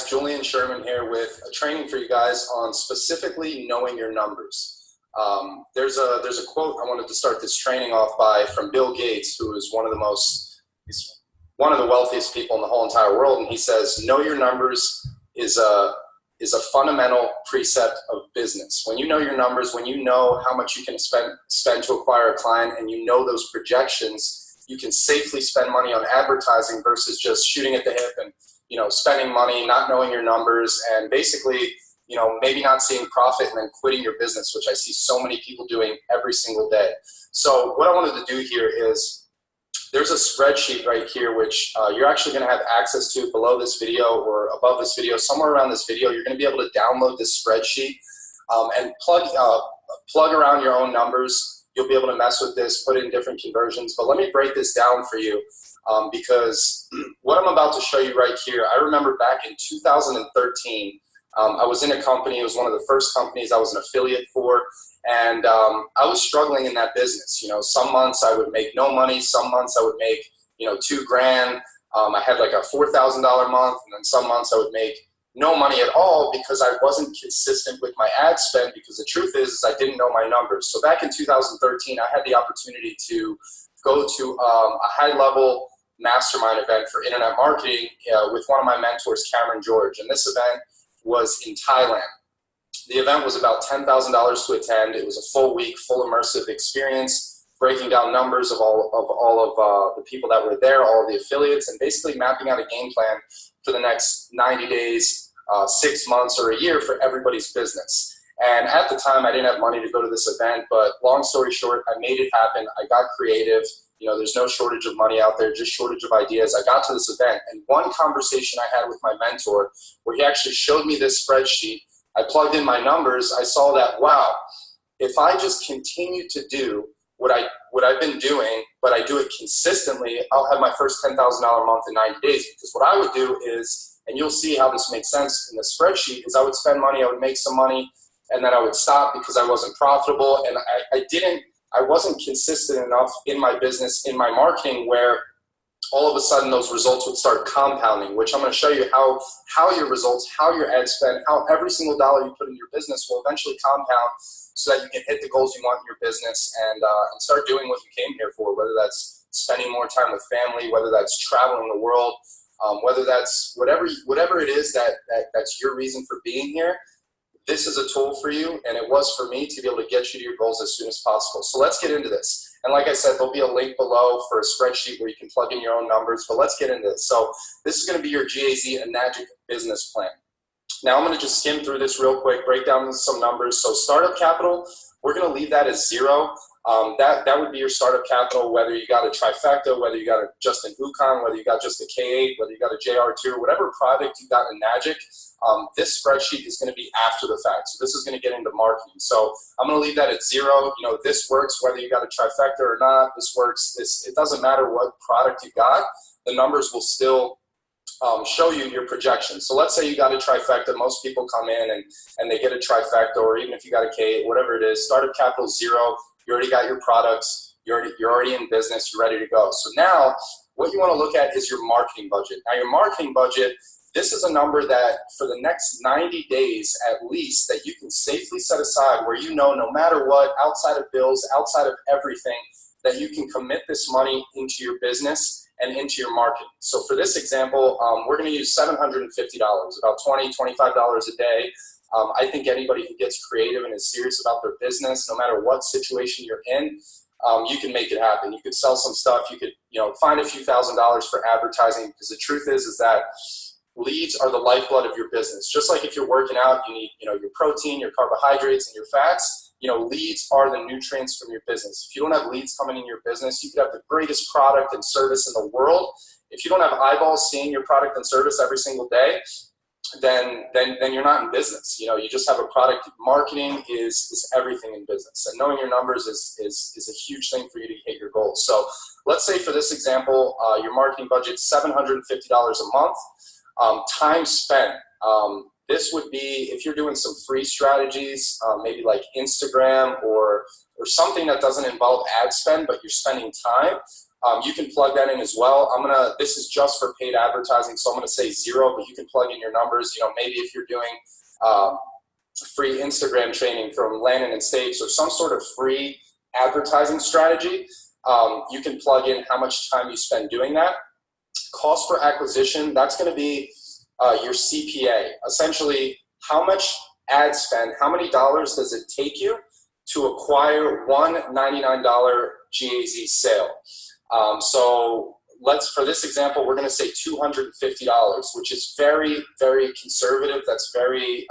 guys, Julian Sherman here with a training for you guys on specifically knowing your numbers. There's a quote I wanted to start this training off by from Bill Gates, who is he's one of the wealthiest people in the whole entire world, and he says, know your numbers is a fundamental precept of business. When you know your numbers, when you know how much you can spend to acquire a client, and you know those projections, you can safely spend money on advertising versus just shooting at the hip and spending money, not knowing your numbers, and basically, maybe not seeing profit and then quitting your business, which I see so many people doing every single day. So what I wanted to do here is there's a spreadsheet right here, which you're actually going to have access to below this video or above this video, somewhere around this video. You're going to be able to download this spreadsheet and plug around your own numbers. You'll be able to mess with this, put in different conversions. But let me break this down for you because what I'm about to show you right here, I remember back in 2013, I was in a company. It was one of the first companies I was an affiliate for, and I was struggling in that business. Some months I would make no money. Some months I would make, $2,000. I had like a $4,000 month, and then some months I would make no money at all because I wasn't consistent with my ad spend, because the truth is I didn't know my numbers. So back in 2013, I had the opportunity to go to a high-level mastermind event for internet marketing with one of my mentors, Cameron George, and this event was in Thailand. The event was about $10,000 to attend. It was a full week, full immersive experience, breaking down numbers of all of the people that were there, all of the affiliates, and basically mapping out a game plan for the next 90 days, 6 months, or a year for everybody's business. And at the time, I didn't have money to go to this event, but long story short, I made it happen. I got creative. There's no shortage of money out there, just shortage of ideas. I got to this event, and one conversation I had with my mentor, where he actually showed me this spreadsheet, I plugged in my numbers, I saw that, wow, if I just continue to do what I've been doing, but I do it consistently, I'll have my first $10,000 month in 90 days. Because what I would do is, and you'll see how this makes sense in the spreadsheet, is I would spend money, I would make some money, and then I would stop because I wasn't profitable, and I wasn't consistent enough in my business, in my marketing, where all of a sudden those results would start compounding, which I'm going to show you how your results, how your ad spend, how every single dollar you put in your business will eventually compound so that you can hit the goals you want in your business and start doing what you came here for, whether that's spending more time with family, whether that's traveling the world, whether that's whatever it is that's your reason for being here. This is a tool for you, and it was for me to be able to get you to your goals as soon as possible. So let's get into this. And like I said, there'll be a link below for a spreadsheet where you can plug in your own numbers, but let's get into this. So this is going to be your GAZ Enagic business plan. Now I'm going to just skim through this real quick, break down some numbers. So startup capital, we're going to leave that as zero. That would be your startup capital, whether you got a trifecta, whether you got just an UConn, whether you got just a K8, whether you got a JR2, whatever product you got in Enagic. This spreadsheet is going to be after the fact. So this is going to get into marketing. So I'm going to leave that at zero. This works whether you got a trifecta or not. This works. It doesn't matter what product you got. The numbers will still show you your projections. So let's say you got a trifecta. Most people come in and they get a trifecta, or even if you got a K8, whatever it is, startup capital zero. You already got your products. You're already in business. You're ready to go. So now what you want to look at is your marketing budget. Now your marketing budget, this is a number that for the next 90 days at least that you can safely set aside, where no matter what, outside of bills, outside of everything, that you can commit this money into your business and into your marketing. So for this example, we're going to use $750, about $20, $25 a day. I think anybody who gets creative and is serious about their business, no matter what situation you're in, you can make it happen. You could sell some stuff. You could find a few $1,000s for advertising, because the truth is that leads are the lifeblood of your business. Just like if you're working out, you need your protein, your carbohydrates, and your fats. Leads are the nutrients from your business. If you don't have leads coming in your business, you could have the greatest product and service in the world. If you don't have eyeballs seeing your product and service every single day, then you're not in business. You just have a product. Marketing is everything in business, and knowing your numbers is a huge thing for you to hit your goals. So let's say for this example, your marketing budget $750 a month. Time spent. This would be if you're doing some free strategies, maybe like Instagram or something that doesn't involve ad spend, but you're spending time. You can plug that in as well. This is just for paid advertising, so I'm gonna say 0, but you can plug in your numbers. You know, maybe if you're doing free Instagram training from Landon and Stapes or some sort of free advertising strategy, you can plug in how much time you spend doing that. Cost per acquisition, that's gonna be your CPA. Essentially, how much ad spend, how many dollars does it take you to acquire one $99 GAZ sale? So for this example, we're going to say $250, which is very, very conservative. That's very,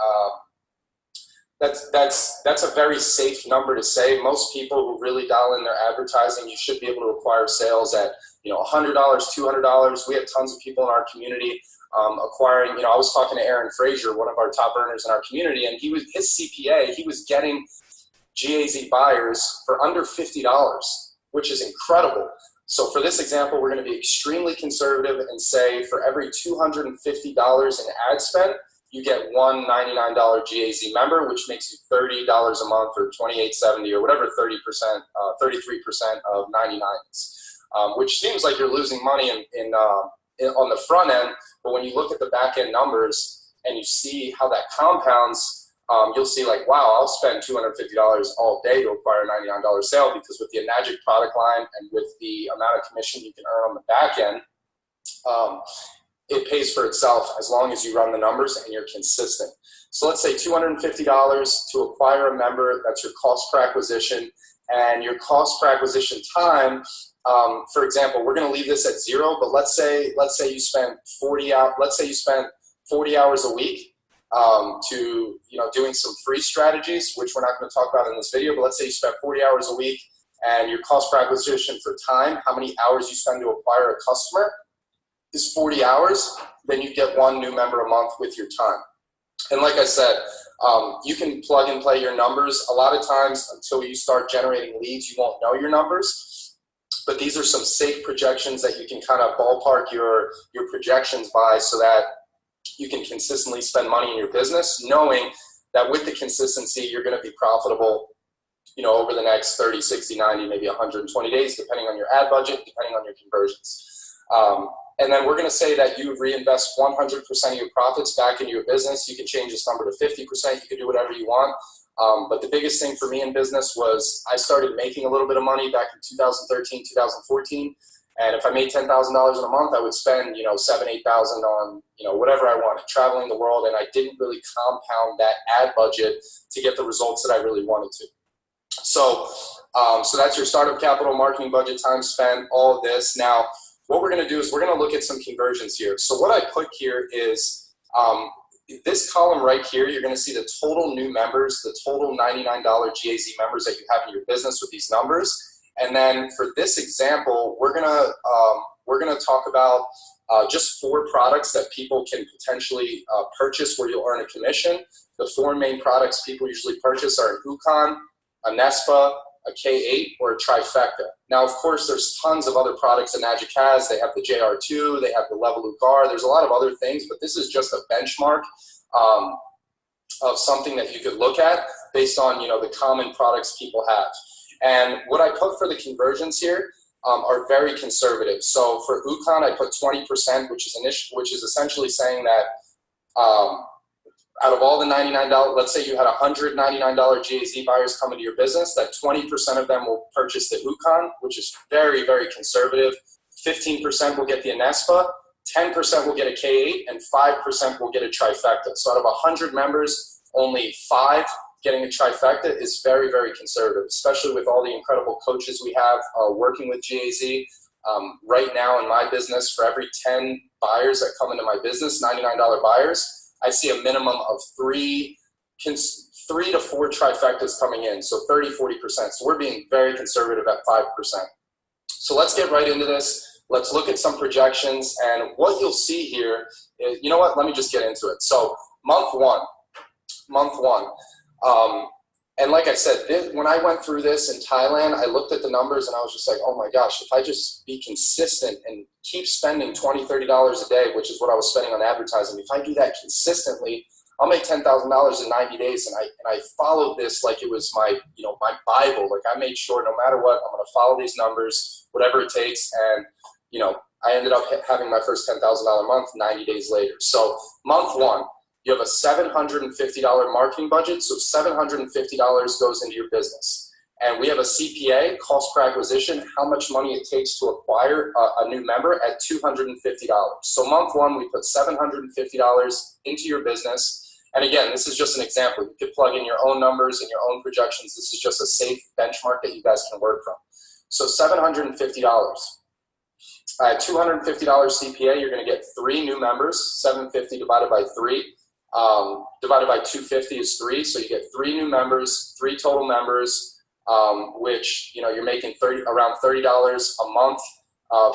that's a very safe number to say. Most people who really dial in their advertising, you should be able to acquire sales at, you know, $100, $200. We have tons of people in our community acquiring. You know, I was talking to Aaron Frazier, one of our top earners in our community, and his CPA, he was getting GAZ buyers for under $50, which is incredible. So for this example, we're going to be extremely conservative and say for every $250 in ad spend, you get one $99 GAZ member, which makes you $30 a month or $28.70 or whatever 33% of 99 is, which seems like you're losing money on the front end. But when you look at the back end numbers and you see how that compounds, you'll see like, wow, I'll spend $250 all day to acquire a $99 sale, because with the Enagic product line and with the amount of commission you can earn on the back end, it pays for itself as long as you run the numbers and you're consistent. So let's say $250 to acquire a member, that's your cost per acquisition, and your cost per acquisition time, for example, we're gonna leave this at 0, but let's say you spend 40 hours a week to, you know, doing some free strategies, which we're not going to talk about in this video, but let's say you spend 40 hours a week and your cost per acquisition for time, how many hours you spend to acquire a customer, is 40 hours, then you get one new member a month with your time. And like I said, you can plug and play your numbers. A lot of times until you start generating leads, you won't know your numbers, but these are some safe projections that you can kind of ballpark your projections by, so that you can consistently spend money in your business, knowing that with the consistency, you're going to be profitable, you know, over the next 30, 60, 90, maybe 120 days, depending on your ad budget, depending on your conversions. And then we're going to say that you reinvest 100% of your profits back into your business. You can change this number to 50%. You can do whatever you want. But the biggest thing for me in business was I started making a little bit of money back in 2013, 2014. And if I made $10,000 in a month, I would spend, you know, $7,000, $8,000 on, you know, whatever I wanted, traveling the world. And I didn't really compound that ad budget to get the results that I really wanted to. So, so that's your startup capital, marketing budget, time spent, all of this. Now, what we're going to do is we're going to look at some conversions here. So what I put here is this column right here, you're going to see the total new members, the total $99 GAZ members that you have in your business with these numbers. And then for this example, we're gonna talk about just 4 products that people can potentially purchase where you'll earn a commission. The 4 main products people usually purchase are an UConn, a Nespa, a K8, or a Trifecta. Now, of course, there's tons of other products that Enagic has. They have the JR2, they have the Levolut Gar. There's a lot of other things, but this is just a benchmark of something that you could look at based on, you know, the common products people have. And what I put for the conversions here are very conservative. So for UConn, I put 20%, which is essentially saying that out of all the $99, let's say you had $199 GAZ buyers come into your business, that 20% of them will purchase the UConn, which is very, very conservative. 15% will get the Anespa, 10% will get a K8, and 5% will get a Trifecta. So out of 100 members, only 5 getting a Trifecta is very, very conservative, especially with all the incredible coaches we have working with GAZ. Right now in my business, for every 10 buyers that come into my business, $99 buyers, I see a minimum of 3 to 4 Trifectas coming in, so 30, 40%. So we're being very conservative at 5%. So let's get right into this. Let's look at some projections, and what you'll see here is, you know what, let me just get into it. So month one. And like I said, when I went through this in Thailand, I looked at the numbers and I was just like, oh my gosh, if I just be consistent and keep spending $20, $30 a day, which is what I was spending on advertising, if I do that consistently, I'll make $10,000 in 90 days. And I followed this like it was my, my Bible. Like I made sure no matter what, I'm going to follow these numbers, whatever it takes. And, I ended up having my first $10,000 month 90 days later. So month one, you have a $750 marketing budget. So $750 goes into your business. And we have a CPA, cost per acquisition, how much money it takes to acquire a new member at $250. So month one, we put $750 into your business. And again, this is just an example. You could plug in your own numbers and your own projections. This is just a safe benchmark that you guys can work from. So $750. At $250 CPA, you're going to get 3 new members. 750 divided by 3. Divided by 250 is 3. So you get 3 new members, 3 total members, which, you're making around $30 a month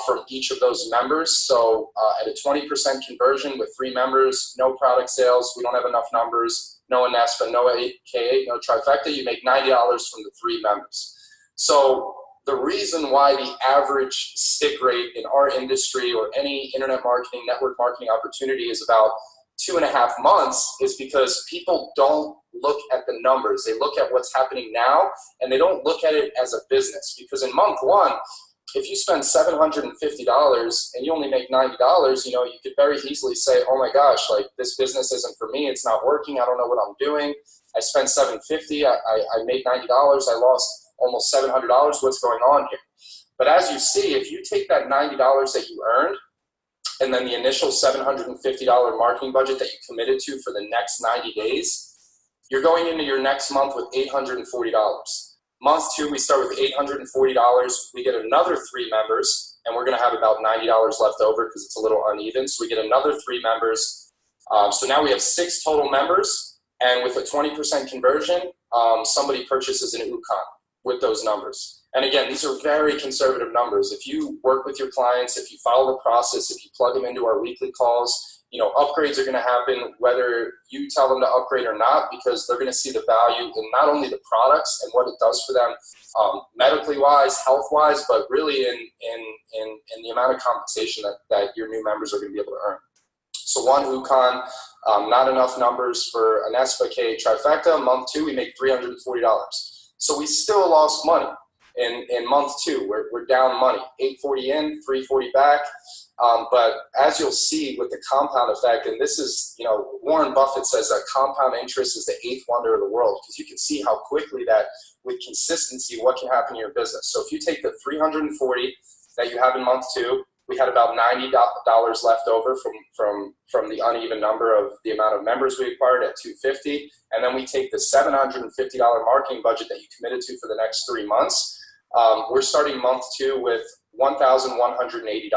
from each of those members. So at a 20% conversion with 3 members, no product sales, we don't have enough numbers, no Anespa, no K8, no Trifecta, you make $90 from the 3 members. So the reason why the average stick rate in our industry or any internet marketing, network marketing opportunity is about 2.5 months is because people don't look at the numbers. They look at what's happening now, and they don't look at it as a business. Because in month one, if you spend $750 and you only make $90, you could very easily say, oh my gosh, like this business isn't for me. It's not working. I don't know what I'm doing. I spent $750. I made $90. I lost almost $700. What's going on here? But as you see, if you take that $90 that you earned and then the initial $750 marketing budget that you committed to for the next 90 days, you're going into your next month with $840. Month 2, we start with $840. We get another 3 members, and we're going to have about $90 left over because it's a little uneven. So we get another 3 members. So now we have 6 total members, and with a 20% conversion, somebody purchases an UConn with those numbers. And again, these are very conservative numbers. If you work with your clients, if you follow the process, if you plug them into our weekly calls, upgrades are going to happen whether you tell them to upgrade or not, because they're going to see the value in not only the products and what it does for them medically wise, health wise, but really in the amount of compensation that your new members are going to be able to earn. So 1 UConn, not enough numbers for an Anespa K Trifecta. Month 2, we make $340. So we still lost money in month 2. We're down money, $840 in, $340 back. But as you'll see with the compound effect, and this is, Warren Buffett says that compound interest is the 8th wonder of the world, because you can see how quickly that with consistency, what can happen in your business. So if you take the $340 that you have in month 2, we had about $90 left over from the uneven number of the amount of members we acquired at $250. And then we take the $750 marketing budget that you committed to for the next 3 months. We're starting month 2 with $1,180.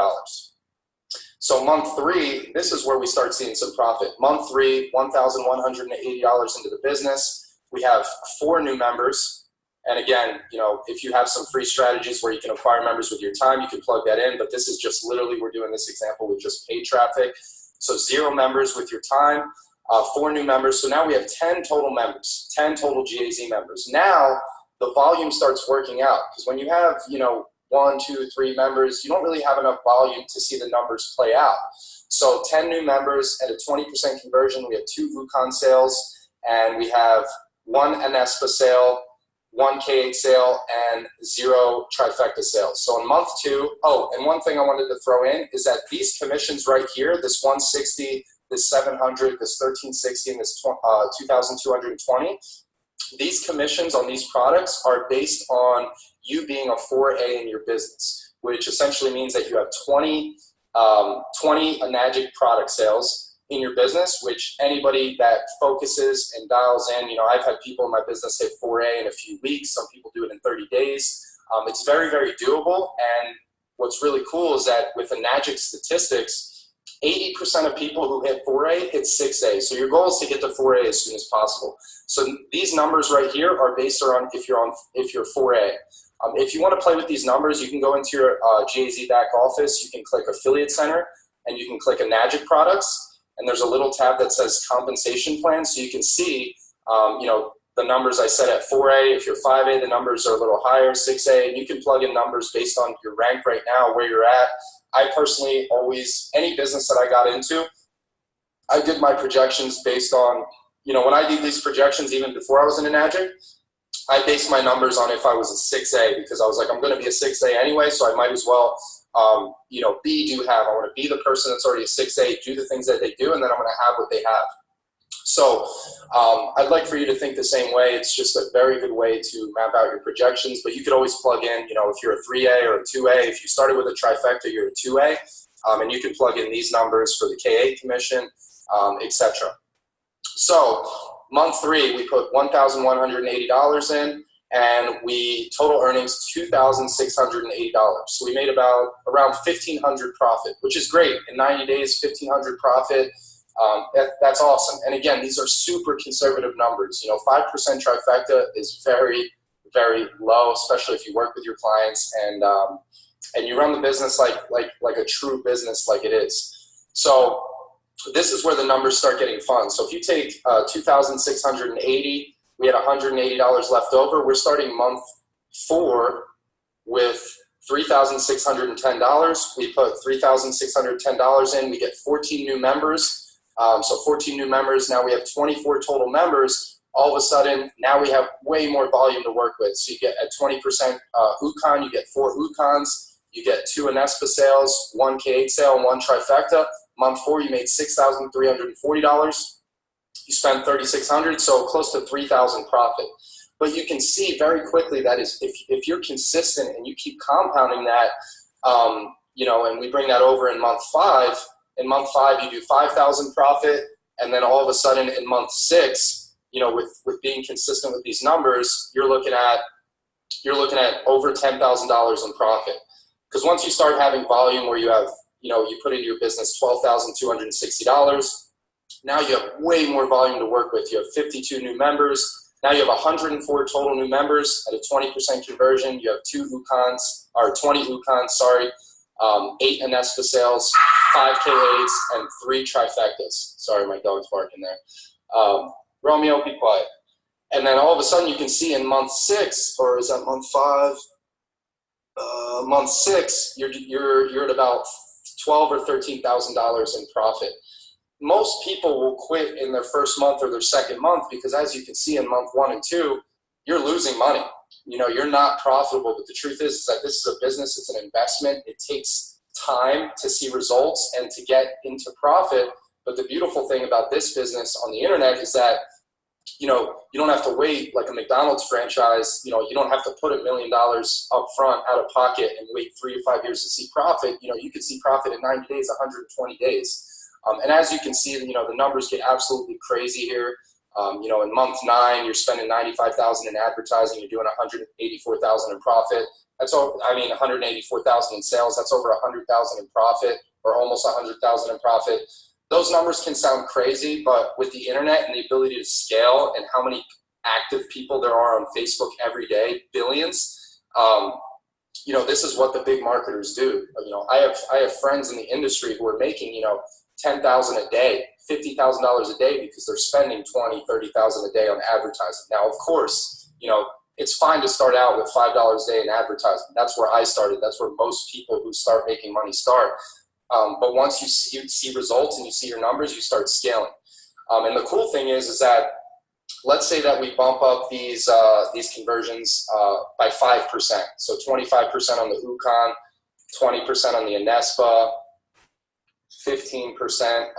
So month 3, this is where we start seeing some profit. Month 3, $1,180 into the business. We have 4 new members. And again, if you have some free strategies where you can acquire members with your time, you can plug that in. But this is just literally, we're doing this example with just paid traffic. So 0 members with your time, 4 new members. So now we have 10 total members, 10 total GAZ members. Now the volume starts working out, because when you have, 1, 2, 3 members, you don't really have enough volume to see the numbers play out. So 10 new members at a 20% conversion. We have 2 UConn sales, and we have 1 Anespa sale, 1 K8 sale, and 0 Trifecta sales. So in month 2, and one thing I wanted to throw in is that these commissions right here, this 160, this 700, this 1360, and this 2220, these commissions on these products are based on you being a 4A in your business, which essentially means that you have 20 Enagic product sales in your business, which anybody that focuses and dials in, I've had people in my business say 4A in a few weeks. Some people do it in 30 days. It's very, very doable. And what's really cool is that with Enagic statistics, 80% of people who hit 4A hit 6A. So your goal is to get to 4A as soon as possible. So these numbers right here are based around if you're 4A. If you want to play with these numbers, you can go into your GAZ back office. You can click Affiliate Center, and you can click Enagic products. And there's a little tab that says compensation plan. So you can see, the numbers I said at 4A. If you're 5A, the numbers are a little higher, 6A, and you can plug in numbers based on your rank right now, where you're at. I personally any business that I got into, I did my projections based on, when I did these projections, even before I was an Enagic, I based my numbers on if I was a 6A, because I was like, I'm going to be a 6A anyway, so I might as well, I want to be the person that's already a 6A, do the things that they do, and then I'm going to have what they have. So I'd like for you to think the same way. It's just a very good way to map out your projections, but you could always plug in, if you're a 3A or a 2A, if you started with a trifecta, you're a 2A, and you can plug in these numbers for the K8 commission, etc. So month 3, we put $1,180 in, and we total earnings $2,680. So we made around $1,500 profit, which is great. In 90 days, $1,500 profit. That's awesome. And again, these are super conservative numbers. 5% trifecta is very, very low, especially if you work with your clients and you run the business like a true business, like it is. So this is where the numbers start getting fun. So if you take 2,680, we had $180 left over. We're starting month 4 with $3,610. We put $3,610 in. We get 14 new members. So 14 new members. Now we have 24 total members. All of a sudden, now we have way more volume to work with. So you get at 20% UConn, you get 4 UConns. You get 2 Anespa sales, 1 K8 sale, and 1 trifecta. Month 4, you made $6,340. You spent $3,600, so close to $3,000 profit. But you can see very quickly that is if you're consistent and you keep compounding that, and we bring that over in month 5. In month 5, you do $5,000 profit, and then all of a sudden in month 6, with being consistent with these numbers, you're looking at over $10,000 in profit. Because once you start having volume where you have, you put into your business $12,260, now you have way more volume to work with. You have 52 new members. Now you have 104 total new members at a 20% conversion. You have 20 UConns, 8 Anespa sales, 5 K8s, and 3 trifectas. Sorry, my dog's barking there. Romeo, be quiet. And then all of a sudden you can see in month 6, or is that month 5? Month 6, you're at about $12,000 or $13,000 in profit. Most people will quit in their first month or their second month because, as you can see in month 1 and 2, you're losing money. You're not profitable. But the truth is that this is a business. It's an investment. It takes time to see results and to get into profit. But the beautiful thing about this business on the internet is that you don't have to wait like a McDonald's franchise. You don't have to put $1 million up front out of pocket and wait 3 to 5 years to see profit. You could see profit in 90 days, 120 days. And as you can see, the numbers get absolutely crazy here. In month 9, you're spending $95,000 in advertising. You're doing $184,000 in profit. $184,000 in sales. That's over $100,000 in profit, or almost $100,000 in profit. Those numbers can sound crazy, but with the internet and the ability to scale and how many active people there are on Facebook every day, billions, this is what the big marketers do. I have friends in the industry who are making, $10,000 a day, $50,000 a day because they're spending $20,000, $30,000 a day on advertising. Now, of course, it's fine to start out with $5 a day in advertising. That's where I started. That's where most people who start making money start. But once you see results and you see your numbers, you start scaling. And the cool thing is that let's say that we bump up these conversions by 5%. So 25% on the UConn, 20% on the Anespa, 15%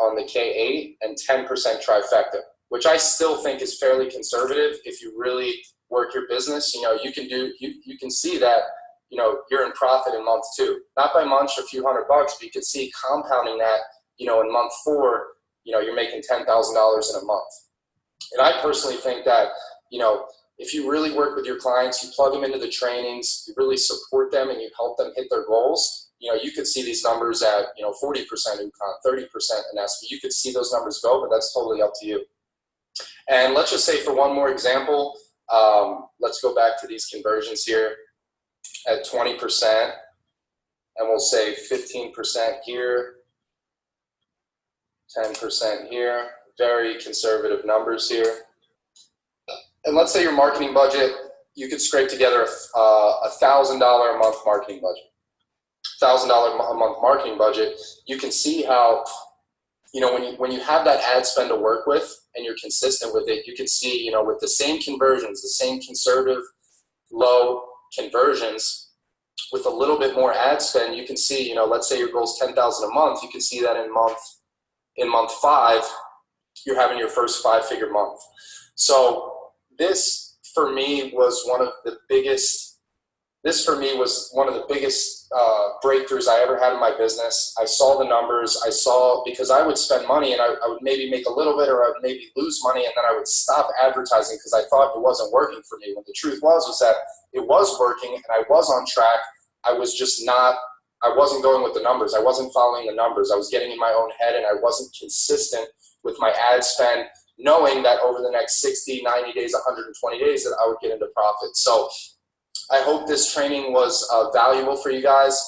on the K8, and 10% trifecta, which I still think is fairly conservative if you really work your business. You can see that you're in profit in month 2, not by much, a few $100 bucks, but you can see compounding that, in month 4, you're making $10,000 in a month. And I personally think that, if you really work with your clients, you plug them into the trainings, you really support them and you help them hit their goals, you could see these numbers at, 40% UConn, 30% Anespa. You could see those numbers go, but that's totally up to you. And let's just say for one more example, let's go back to these conversions here at 20%, and we'll say 15% here, 10% here, very conservative numbers here. And let's say your marketing budget, you could scrape together a $1,000 a month marketing budget. $1,000 a month marketing budget, you can see how you know, when you have that ad spend to work with and you're consistent with it, you can see, you know, with the same conversions, the same conservative low conversions, with a little bit more ad spend, you can see, you know, let's say your goal is 10,000 a month. You can see that in month 5, you're having your first 5-figure month. So this for me was one of the biggest breakthroughs I ever had in my business. I saw the numbers. Because I would spend money and I would maybe make a little bit, or I would maybe lose money, and then I would stop advertising because I thought it wasn't working for me. When the truth was that it was working and I was on track. I wasn't going with the numbers. I wasn't following the numbers. I was getting in my own head, and I wasn't consistent with my ad spend, knowing that over the next 60, 90 days, 120 days that I would get into profit. So I hope this training was valuable for you guys.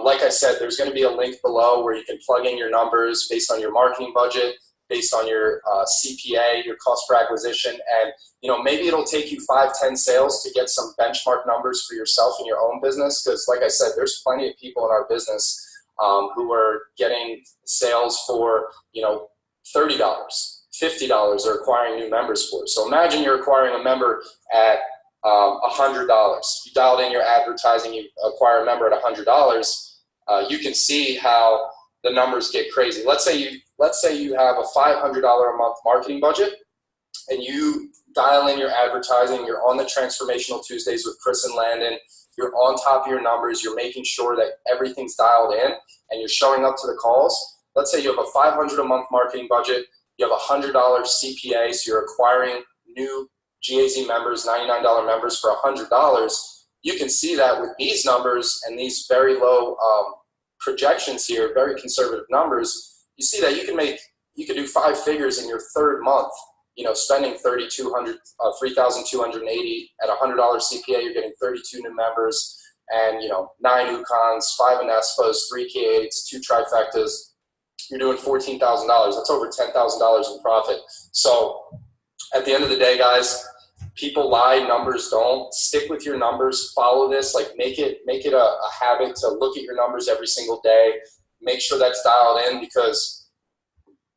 Like I said, there's going to be a link below where you can plug in your numbers based on your marketing budget, based on your CPA, your cost per acquisition, and you know, maybe it'll take you 5-10 sales to get some benchmark numbers for yourself in your own business. Because like I said, there's plenty of people in our business who are getting sales for, you know, $30, $50 they're acquiring new members for. So imagine you're acquiring a member at $100. You dialed in your advertising, you acquire a member at $100. You can see how the numbers get crazy. Let's say you have a $500 a month marketing budget, and you dial in your advertising. You're on the Transformational Tuesdays with Chris and Landon. You're on top of your numbers. You're making sure that everything's dialed in, and you're showing up to the calls. Let's say you have a $500 a month marketing budget. You have a $100 CPA, so you're acquiring new GAZ members, $99 members for $100. You can see that with these numbers and these very low projections here, very conservative numbers, you see that you can do 5 figures in your 3rd month. You know, spending $3,280 at $100 CPA, you're getting 32 new members, and you know, 9 UConns, 5 Anespas, 3 K8s, 2 trifectas. You're doing $14,000. That's over $10,000 in profit. So at the end of the day, guys, people lie, numbers don't. Stick with your numbers. Follow this. Like make it a habit to look at your numbers every single day. Make sure that's dialed in, because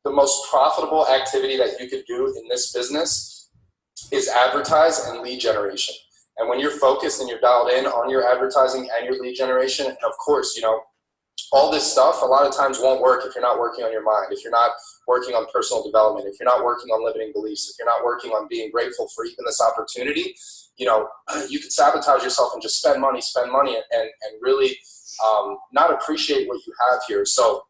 the most profitable activity that you could do in this business is advertise and lead generation. And when you're focused and you're dialed in on your advertising and your lead generation, and of course, you know, all this stuff a lot of times won't work if you're not working on your mind, if you're not working on personal development, if you're not working on limiting beliefs, if you're not working on being grateful for even this opportunity. You know, you can sabotage yourself and just spend money and really not appreciate what you have here. So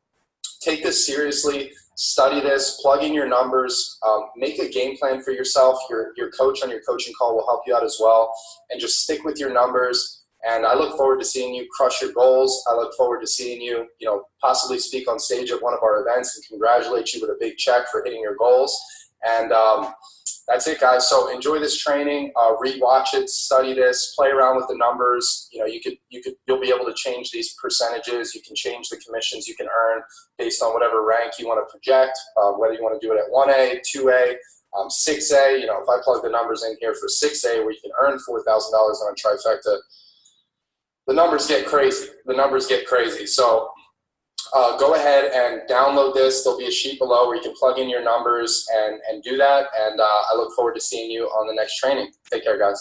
take this seriously. Study this, plug in your numbers, make a game plan for yourself. Your coach on your coaching call will help you out as well, and just stick with your numbers. And I look forward to seeing you crush your goals. I look forward to seeing you, you know, possibly speak on stage at one of our events and congratulate you with a big check for hitting your goals. And that's it, guys. So enjoy this training, rewatch it, study this, play around with the numbers. You know, you'll be able to change these percentages. You can change the commissions you can earn based on whatever rank you want to project, whether you want to do it at 1A, 2A, 6A. You know, if I plug the numbers in here for 6A, where you can earn $4,000 on a trifecta, the numbers get crazy. The numbers get crazy. So go ahead and download this. There'll be a sheet below where you can plug in your numbers and do that. And I look forward to seeing you on the next training. Take care, guys.